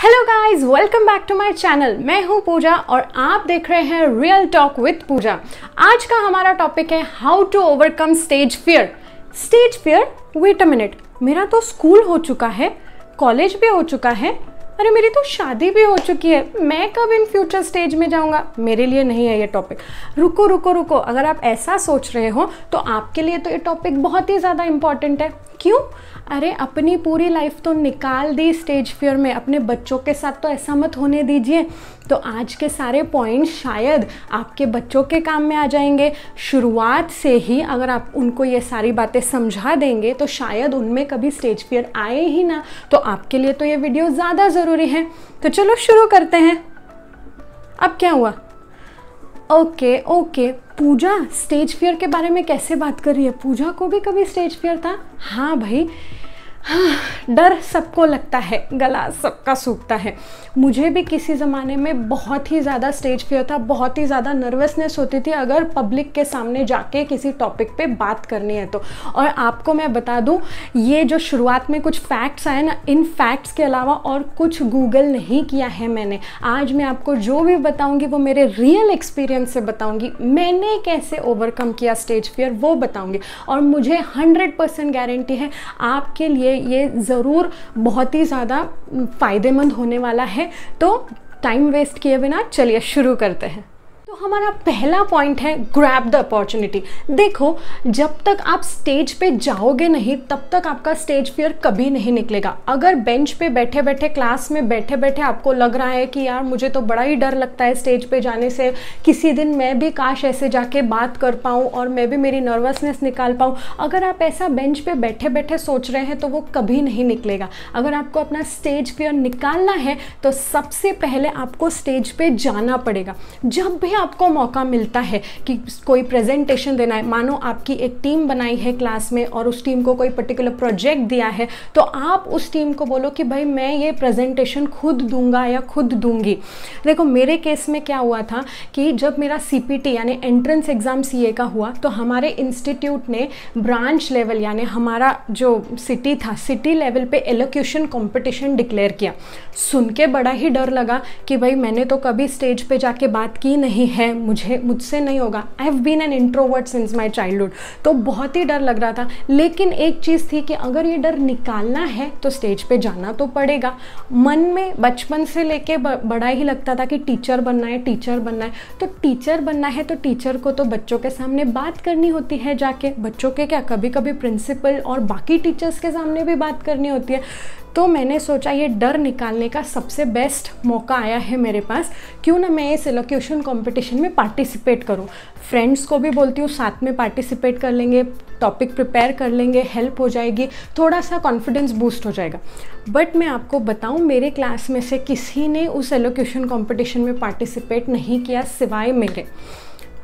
Hello guys, welcome back to my channel. मैं हूं पूजा और आप देख रहे हैं रियल टॉक विद पूजा। आज का हमारा टॉपिक है how to overcome stage fear. Stage fear? Wait a minute, मेरा तो स्कूल हो चुका है, कॉलेज भी हो चुका है, अरे मेरी तो शादी भी हो चुकी है, मैं कब इन फ्यूचर स्टेज में जाऊंगा? मेरे लिए नहीं है ये टॉपिक। रुको रुको रुको, अगर आप ऐसा सोच रहे हो तो आपके लिए तो ये टॉपिक बहुत ही ज़्यादा इम्पॉर्टेंट है। क्यों? अरे अपनी पूरी लाइफ तो निकाल दी स्टेज फियर में, अपने बच्चों के साथ तो ऐसा मत होने दीजिए। तो आज के सारे पॉइंट शायद आपके बच्चों के काम में आ जाएंगे। शुरुआत से ही अगर आप उनको ये सारी बातें समझा देंगे तो शायद उनमें कभी स्टेज फियर आए ही ना। तो आपके लिए तो ये वीडियो ज़्यादा ज़रूरी है। तो चलो शुरू करते हैं। अब क्या हुआ? ओके, पूजा स्टेज फियर के बारे में कैसे बात कर रही है? पूजा को भी कभी स्टेज फियर था? हाँ भाई, डर सबको लगता है, गला सबका सूखता है। मुझे भी किसी ज़माने में बहुत ही ज़्यादा स्टेज फियर था, बहुत ही ज़्यादा नर्वसनेस होती थी अगर पब्लिक के सामने जाके किसी टॉपिक पे बात करनी है तो। और आपको मैं बता दूं, ये जो शुरुआत में कुछ फैक्ट्स आए ना, इन फैक्ट्स के अलावा और कुछ गूगल नहीं किया है मैंने। आज मैं आपको जो भी बताऊंगी वो मेरे रियल एक्सपीरियंस से बताऊंगी। मैंने कैसे ओवरकम किया स्टेज फियर वो बताऊंगी। और मुझे 100% गारंटी है आपके लिए ये ज़रूर बहुत ही ज़्यादा फ़ायदेमंद होने वाला है। तो टाइम वेस्ट किए बिना चलिए शुरू करते हैं। तो हमारा पहला पॉइंट है ग्रैब द अपॉर्चुनिटी। देखो, जब तक आप स्टेज पे जाओगे नहीं तब तक आपका स्टेज फियर कभी नहीं निकलेगा। अगर बेंच पे बैठे बैठे, क्लास में बैठे बैठे आपको लग रहा है कि यार मुझे तो बड़ा ही डर लगता है स्टेज पे जाने से, किसी दिन मैं भी काश ऐसे जाके बात कर पाऊँ और मैं भी मेरी नर्वसनेस निकाल पाऊँ, अगर आप ऐसा बेंच पे बैठे बैठे सोच रहे हैं तो वो कभी नहीं निकलेगा। अगर आपको अपना स्टेज फियर निकालना है तो सबसे पहले आपको स्टेज पे जाना पड़ेगा। जब भी आपको मौका मिलता है कि कोई प्रेजेंटेशन देना है, मानो आपकी एक टीम बनाई है क्लास में और उस टीम को कोई पर्टिकुलर प्रोजेक्ट दिया है, तो आप उस टीम को बोलो कि भाई मैं ये प्रेजेंटेशन खुद दूंगा या खुद दूंगी। देखो, मेरे केस में क्या हुआ था कि जब मेरा CPT यानी एंट्रेंस एग्जाम CA का हुआ तो हमारे इंस्टीट्यूट ने ब्रांच लेवल यानी हमारा जो सिटी था, सिटी लेवल पे एलोक्यूशन कॉम्पिटिशन डिक्लेयर किया। सुन के बड़ा ही डर लगा कि भाई मैंने तो कभी स्टेज पे जाके बात की नहीं है, मुझसे नहीं होगा। I have been an introvert since my childhood. तो बहुत ही डर लग रहा था। लेकिन एक चीज़ थी कि अगर ये डर निकालना है तो स्टेज पे जाना तो पड़ेगा। मन में बचपन से लेके बड़ा ही लगता था कि टीचर बनना है, टीचर बनना है। तो टीचर बनना है तो टीचर को तो बच्चों के सामने बात करनी होती है, जाके बच्चों के क्या, कभी कभी प्रिंसिपल और बाकी टीचर्स के सामने भी बात करनी होती है। तो मैंने सोचा ये डर निकालने का सबसे बेस्ट मौका आया है मेरे पास, क्यों ना मैं इस एलोक्यूशन कंपटीशन में पार्टिसिपेट करूं। फ्रेंड्स को भी बोलती हूँ साथ में पार्टिसिपेट कर लेंगे, टॉपिक प्रिपेयर कर लेंगे, हेल्प हो जाएगी, थोड़ा सा कॉन्फिडेंस बूस्ट हो जाएगा। बट मैं आपको बताऊं, मेरे क्लास में से किसी ने उस एलोक्यूशन कंपटीशन में पार्टिसिपेट नहीं किया सिवाय मेरे।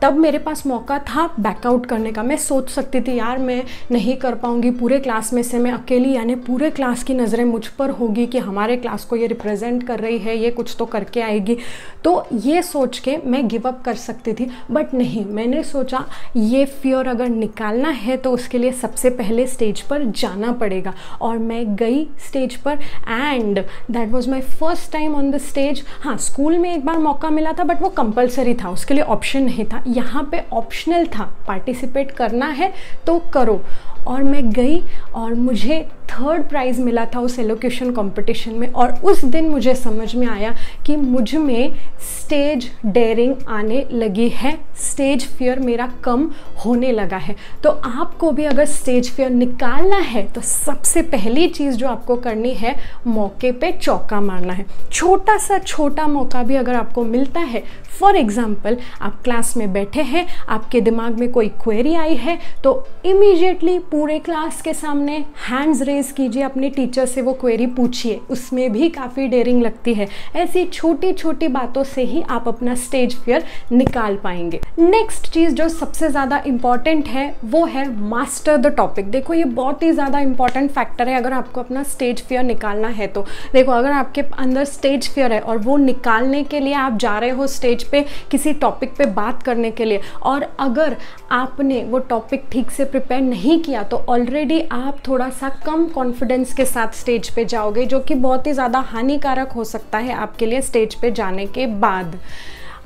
तब मेरे पास मौका था बैकआउट करने का। मैं सोच सकती थी यार मैं नहीं कर पाऊंगी, पूरे क्लास में से मैं अकेली, यानी पूरे क्लास की नज़रें मुझ पर होगी कि हमारे क्लास को ये रिप्रेजेंट कर रही है, ये कुछ तो करके आएगी। तो ये सोच के मैं गिव अप कर सकती थी, बट नहीं, मैंने सोचा ये फियर अगर निकालना है तो उसके लिए सबसे पहले स्टेज पर जाना पड़ेगा। और मैं गई स्टेज पर and that was my first time on the stage. हाँ, स्कूल में एक बार मौका मिला था बट वो कंपलसरी था, उसके लिए ऑप्शन नहीं था। यहाँ पे ऑप्शनल था, पार्टिसिपेट करना है तो करो। और मैं गई और मुझे 3rd प्राइज़ मिला था उस एलोक्यूशन कंपटीशन में। और उस दिन मुझे समझ में आया कि मुझ में स्टेज डेयरिंग आने लगी है, स्टेज फियर मेरा कम होने लगा है। तो आपको भी अगर स्टेज फियर निकालना है तो सबसे पहली चीज़ जो आपको करनी है, मौके पे चौका मारना है। छोटा सा छोटा मौका भी अगर आपको मिलता है, फॉर एग्जाम्पल आप क्लास में बैठे हैं, आपके दिमाग में कोई क्वेरी आई है तो इमीडिएटली पूरे क्लास के सामने हैंड्स रेज कीजिए, अपने टीचर से वो क्वेरी पूछिए। उसमें भी काफ़ी डेयरिंग लगती है। ऐसी छोटी छोटी बातों से ही आप अपना स्टेज फियर निकाल पाएंगे। नेक्स्ट चीज़ जो सबसे ज़्यादा इम्पॉर्टेंट है वो है मास्टर द टॉपिक। देखो, ये बहुत ही ज़्यादा इंपॉर्टेंट फैक्टर है अगर आपको अपना स्टेज फियर निकालना है तो। देखो, अगर आपके अंदर स्टेज फियर है और वो निकालने के लिए आप जा रहे हो स्टेज पे किसी टॉपिक पे बात करने के लिए, और अगर आपने वो टॉपिक ठीक से प्रिपेयर नहीं किया तो ऑलरेडी आप थोड़ा सा कम कम कॉन्फिडेंस के साथ स्टेज पे जाओगे, जो कि बहुत ही ज़्यादा हानिकारक हो सकता है आपके लिए स्टेज पे जाने के बाद।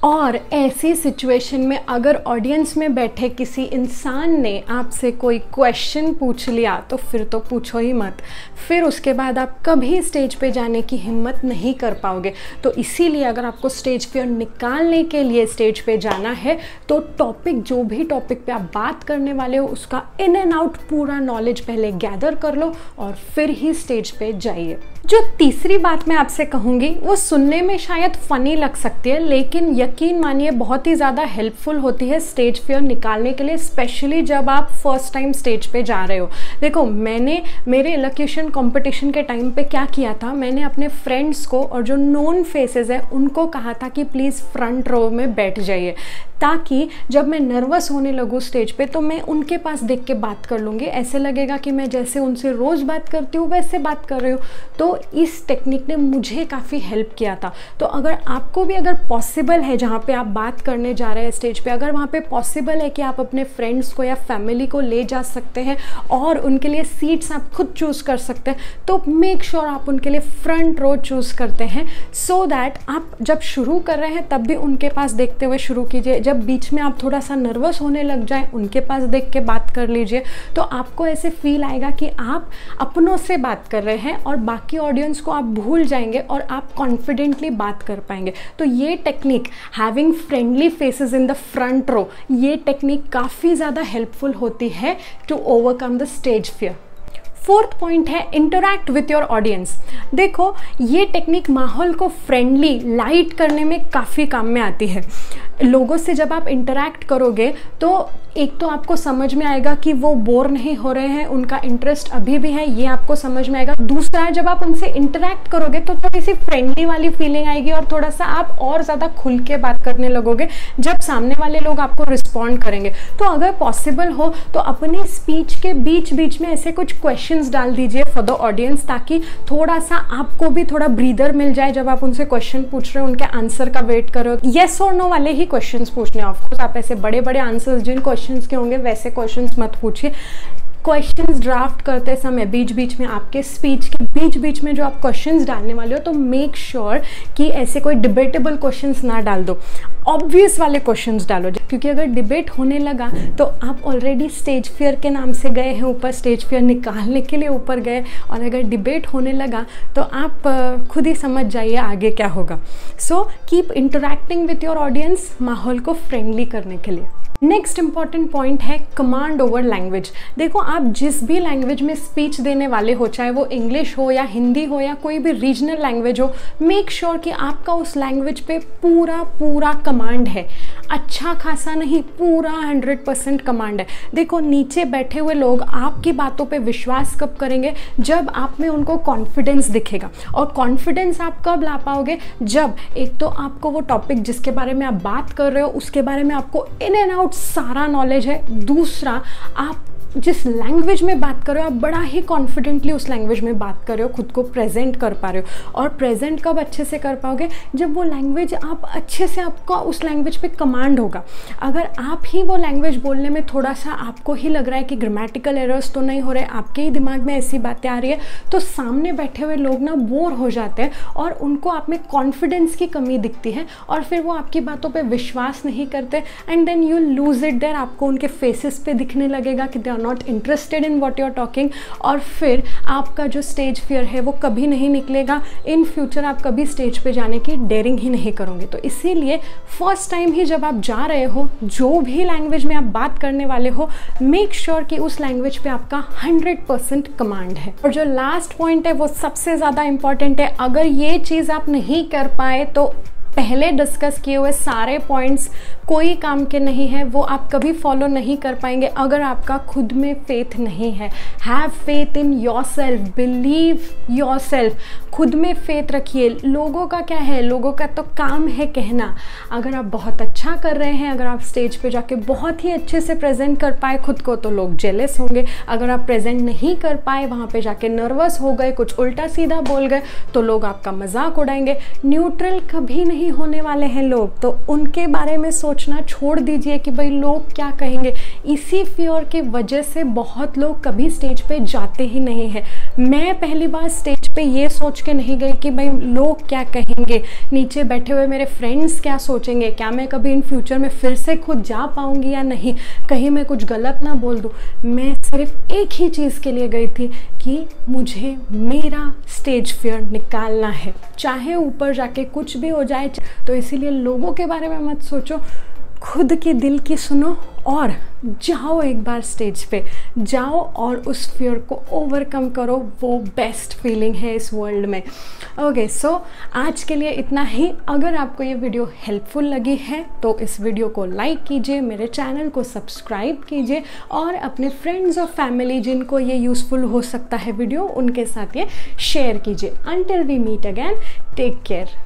और ऐसी सिचुएशन में अगर ऑडियंस में बैठे किसी इंसान ने आपसे कोई क्वेश्चन पूछ लिया तो फिर तो पूछो ही मत, फिर उसके बाद आप कभी स्टेज पे जाने की हिम्मत नहीं कर पाओगे। तो इसीलिए अगर आपको स्टेज फियर निकालने के लिए स्टेज पे जाना है तो टॉपिक, जो भी टॉपिक पे आप बात करने वाले हो, उसका इन एंड आउट पूरा नॉलेज पहले गैदर कर लो और फिर ही स्टेज पे जाइए। जो तीसरी बात मैं आपसे कहूँगी वो सुनने में शायद फ़नी लग सकती है, लेकिन यकीन मानिए बहुत ही ज़्यादा हेल्पफुल होती है स्टेज फियर निकालने के लिए, स्पेशली जब आप फर्स्ट टाइम स्टेज पे जा रहे हो। देखो, मैंने मेरे इलोक्यूशन कंपटीशन के टाइम पे क्या किया था, मैंने अपने फ्रेंड्स को और जो नोन फेसेस हैं उनको कहा था कि प्लीज़ फ्रंट रो में बैठ जाइए, ताकि जब मैं नर्वस होने लगूँ स्टेज पे तो मैं उनके पास देख के बात कर लूँगी, ऐसे लगेगा कि मैं जैसे उनसे रोज़ बात करती हूँ वैसे बात कर रही हूँ। तो इस टेक्निक ने मुझे काफ़ी हेल्प किया था। तो अगर आपको भी अगर पॉसिबल है, जहाँ पे आप बात करने जा रहे हैं स्टेज पे, अगर वहाँ पे पॉसिबल है कि आप अपने फ्रेंड्स को या फैमिली को ले जा सकते हैं और उनके लिए सीट्स आप खुद चूज़ कर सकते हैं, तो मेक श्योर आप उनके लिए फ्रंट रो चूज़ करते हैं, सो दैट आप जब शुरू कर रहे हैं तब भी उनके पास देखते हुए शुरू कीजिए। जब बीच में आप थोड़ा सा नर्वस होने लग जाए, उनके पास देख के बात कर लीजिए, तो आपको ऐसे फील आएगा कि आप अपनों से बात कर रहे हैं और बाकी ऑडियंस को आप भूल जाएंगे और आप कॉन्फिडेंटली बात कर पाएंगे। तो ये technique, having friendly faces in the front row, ये टेक्निक काफ़ी ज़्यादा हेल्पफुल होती है to overcome the stage fear. Fourth point है इंटरैक्ट विथ योर ऑडियंस। देखो, ये टेक्निक माहौल को फ्रेंडली, लाइट करने में काफ़ी काम में आती है। लोगों से जब आप इंटरैक्ट करोगे तो एक तो आपको समझ में आएगा कि वो बोर नहीं हो रहे हैं, उनका इंटरेस्ट अभी भी है, ये आपको समझ में आएगा। दूसरा है, जब आप उनसे इंटरैक्ट करोगे तो थोड़ी सी फ्रेंडली वाली फीलिंग आएगी और थोड़ा सा आप और ज़्यादा खुल के बात करने लगोगे जब सामने वाले लोग आपको रिस्पॉन्ड करेंगे। तो अगर पॉसिबल हो तो अपनी स्पीच के बीच बीच में ऐसे कुछ क्वेश्चंस डाल दीजिए फॉर द ऑडियंस, ताकि थोड़ा सा आपको भी थोड़ा ब्रीदर मिल जाए जब आप उनसे क्वेश्चन पूछ रहे हो, उनके आंसर का वेट करो। येस और नो वाले ही क्वेश्चंस पूछने, ऑफकोर्स आप ऐसे बड़े बड़े आंसर्स जिन क्वेश्चंस के होंगे वैसे क्वेश्चंस मत पूछिए। क्वेश्चंस ड्राफ्ट करते समय बीच बीच में, आपके स्पीच के बीच बीच में जो आप क्वेश्चंस डालने वाले हो, तो मेक श्योर कि ऐसे कोई डिबेटेबल क्वेश्चंस ना डाल दो, ऑब्वियस वाले क्वेश्चंस डालो। क्योंकि अगर डिबेट होने लगा तो आप ऑलरेडी स्टेज फियर के नाम से गए हैं ऊपर, स्टेज फियर निकालने के लिए ऊपर गए, और अगर डिबेट होने लगा तो आप खुद ही समझ जाइए आगे क्या होगा। So keep interacting with your audience, माहौल को फ्रेंडली करने के लिए। नेक्स्ट इंपॉर्टेंट पॉइंट है कमांड ओवर लैंग्वेज। देखो, आप जिस भी लैंग्वेज में स्पीच देने वाले हो, चाहे वो इंग्लिश हो या हिंदी हो या कोई भी रीजनल लैंग्वेज हो, मेक श्योर कि आपका उस लैंग्वेज पे पूरा कमांड है। अच्छा खासा नहीं, पूरा 100% कमांड है। देखो, नीचे बैठे हुए लोग आपकी बातों पे विश्वास कब करेंगे, जब आप में उनको कॉन्फिडेंस दिखेगा। और कॉन्फिडेंस आप कब ला पाओगे, जब एक तो आपको वो टॉपिक जिसके बारे में आप बात कर रहे हो उसके बारे में आपको इन एंड आउट सारा नॉलेज है। दूसरा, आप जिस लैंग्वेज में बात कर रहे हो आप बड़ा ही कॉन्फिडेंटली उस लैंग्वेज में बात कर रहे हो, खुद को प्रेजेंट कर पा रहे हो। और प्रेजेंट कब अच्छे से कर पाओगे, जब वो लैंग्वेज आप अच्छे से, आपका उस लैंग्वेज पे कमांड होगा। अगर आप ही वो लैंग्वेज बोलने में थोड़ा सा आपको ही लग रहा है कि ग्रामेटिकल एरर्स तो नहीं हो रहे, आपके ही दिमाग में ऐसी बातें आ रही है, तो सामने बैठे हुए लोग ना बोर हो जाते हैं और उनको आप में कॉन्फिडेंस की कमी दिखती है और फिर वो आपकी बातों पर विश्वास नहीं करते, and then you lose it there. आपको उनके फेसेस पे दिखने लगेगा कि they are not interested in what you are talking, और फिर आपका जो स्टेज फियर है वो कभी नहीं निकलेगा। इन फ्यूचर आप कभी स्टेज पे जाने की डेयरिंग ही नहीं करोगे। तो इसीलिए फर्स्ट टाइम ही जब आप जा रहे हो, जो भी लैंग्वेज में आप बात करने वाले हो, मेक श्योर कि उस लैंग्वेज पे आपका 100% कमांड है। और जो लास्ट पॉइंट है वो सबसे ज़्यादा इंपॉर्टेंट है। अगर ये चीज़ आप नहीं कर पाए तो पहले डिस्कस किए हुए सारे पॉइंट्स कोई काम के नहीं है, वो आप कभी फॉलो नहीं कर पाएंगे अगर आपका खुद में फेथ नहीं है। Have faith in your self, believe your self, खुद में फेथ रखिए। लोगों का क्या है, लोगों का तो काम है कहना। अगर आप बहुत अच्छा कर रहे हैं, अगर आप स्टेज पे जाके बहुत ही अच्छे से प्रेजेंट कर पाए खुद को, तो लोग जेलस होंगे। अगर आप प्रेजेंट नहीं कर पाए, वहाँ पे जाके नर्वस हो गए, कुछ उल्टा सीधा बोल गए, तो लोग आपका मजाक उड़ाएंगे। न्यूट्रल कभी नहीं ही होने वाले हैं लोग, तो उनके बारे में सोचना छोड़ दीजिए कि भाई लोग क्या कहेंगे। इसी फियर की वजह से बहुत लोग कभी स्टेज पे जाते ही नहीं हैं। मैं पहली बार स्टेज पे ये सोच के नहीं गई कि भाई लोग क्या कहेंगे, नीचे बैठे हुए मेरे फ्रेंड्स क्या सोचेंगे, क्या मैं कभी इन फ्यूचर में फिर से खुद जा पाऊंगी या नहीं, कहीं मैं कुछ गलत ना बोल दूँ। मैं सिर्फ एक ही चीज़ के लिए गई थी कि मुझे मेरा स्टेज फियर निकालना है, चाहे ऊपर जाके कुछ भी हो जाए। तो इसीलिए लोगों के बारे में मत सोचो, खुद के दिल की सुनो और जाओ, एक बार स्टेज पे जाओ और उस फियर को ओवरकम करो। वो बेस्ट फीलिंग है इस वर्ल्ड में। ओके, सो आज के लिए इतना ही। अगर आपको ये वीडियो हेल्पफुल लगी है तो इस वीडियो को लाइक कीजिए, मेरे चैनल को सब्सक्राइब कीजिए और अपने फ्रेंड्स और फैमिली जिनको ये यूज़फुल हो सकता है वीडियो, उनके साथ ये शेयर कीजिए। Until we meet again, take care.